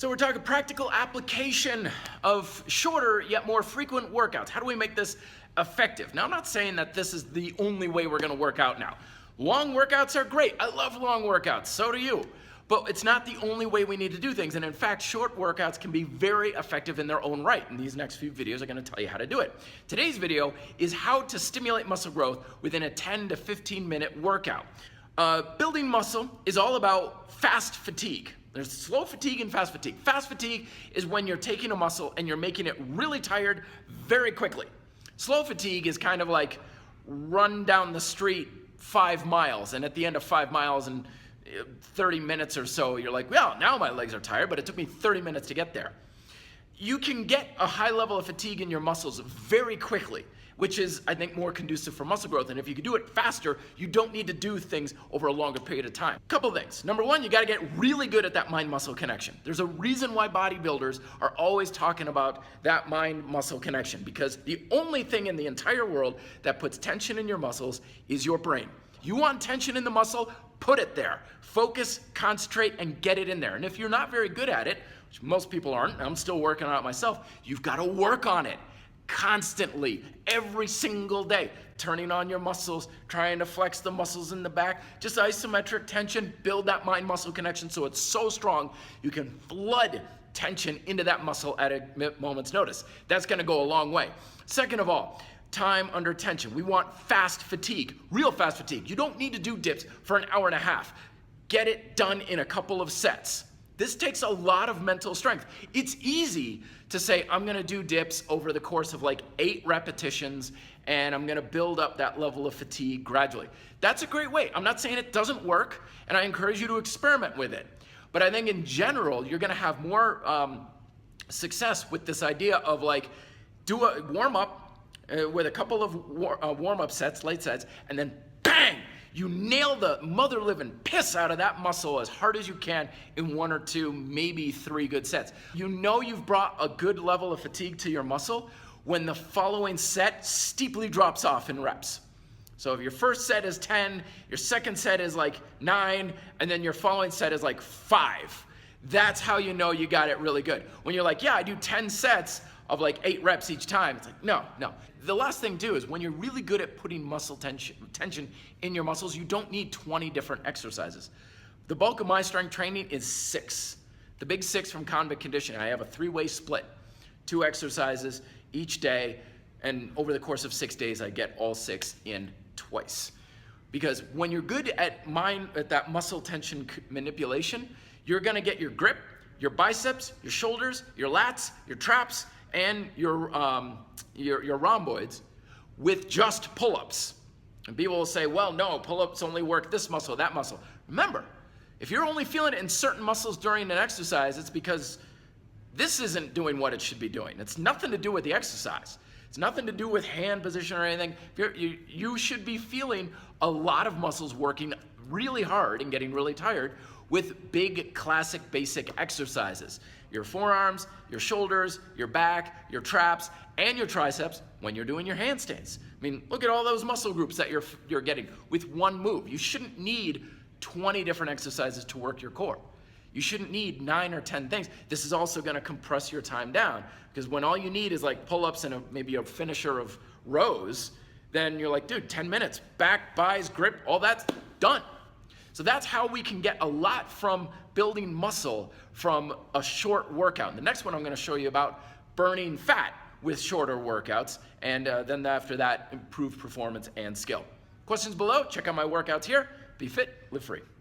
So we're talking practical application of shorter yet more frequent workouts. How do we make this effective? Now, I'm not saying that this is the only way we're gonna work out now. Long workouts are great. I love long workouts, so do you. But it's not the only way we need to do things. And in fact, short workouts can be very effective in their own right. And these next few videos are gonna tell you how to do it. Today's video is how to stimulate muscle growth within a 10 to 15 minute workout. Building muscle is all about fast fatigue. There's slow fatigue and fast fatigue. Fast fatigue is when you're taking a muscle and you're making it really tired very quickly. Slow fatigue is kind of like run down the street 5 miles, and at the end of 5 miles and 30 minutes or so, you're like, well, now my legs are tired, but it took me 30 minutes to get there. You can get a high level of fatigue in your muscles very quickly, which is, I think, more conducive for muscle growth. And if you can do it faster, you don't need to do things over a longer period of time. Couple things. Number one, you gotta get really good at that mind-muscle connection. There's a reason why bodybuilders are always talking about that mind-muscle connection, because the only thing in the entire world that puts tension in your muscles is your brain. You want tension in the muscle, put it there. Focus, concentrate, and get it in there. And if you're not very good at it, which most people aren't, I'm still working on it myself, you've got to work on it constantly, every single day. Turning on your muscles, trying to flex the muscles in the back, just isometric tension, build that mind-muscle connection so it's so strong you can flood tension into that muscle at a moment's notice. That's gonna go a long way. Second of all, time under tension. We want fast fatigue, real fast fatigue. You don't need to do dips for an hour and a half. Get it done in a couple of sets. This takes a lot of mental strength. It's easy to say, I'm gonna do dips over the course of like 8 repetitions, and I'm gonna build up that level of fatigue gradually. That's a great way. I'm not saying it doesn't work, and I encourage you to experiment with it. But I think in general, you're gonna have more success with this idea of like, do a warm up with a couple of warm up sets, late sets, and then bang! You nail the mother living piss out of that muscle as hard as you can in 1 or 2, maybe 3 good sets. You know you've brought a good level of fatigue to your muscle when the following set steeply drops off in reps. So if your first set is 10, your second set is like 9, and then your following set is like 5. That's how you know you got it really good. When you're like, yeah, I do 10 sets of like 8 reps each time, it's like, no. The last thing too is when you're really good at putting muscle tension in your muscles, you don't need 20 different exercises. The bulk of my strength training is 6. The big 6 from Convict Conditioning. I have a 3-way split, 2 exercises each day, and over the course of 6 days, I get all 6 in twice. Because when you're good at that muscle tension manipulation, you're gonna get your grip, your biceps, your shoulders, your lats, your traps, and your rhomboids with just pull-ups. And people will say, well, no, pull-ups only work this muscle, that muscle. Remember, if you're only feeling it in certain muscles during an exercise, it's because this isn't doing what it should be doing. It's nothing to do with the exercise. It's nothing to do with hand position or anything. You should be feeling a lot of muscles working really hard and getting really tired with big, classic, basic exercises. Your forearms, your shoulders, your back, your traps, and your triceps when you're doing your handstands. I mean, look at all those muscle groups that you're getting with one move. You shouldn't need 20 different exercises to work your core. You shouldn't need 9 or 10 things. This is also gonna compress your time down, because when all you need is like pull-ups and maybe a finisher of rows, then you're like, dude, 10 minutes, back, buys, grip, all that's done. So that's how we can get a lot from building muscle from a short workout. And the next one I'm gonna show you about burning fat with shorter workouts, and then after that, improve performance and skill. Questions below, check out my workouts here. Be fit, live free.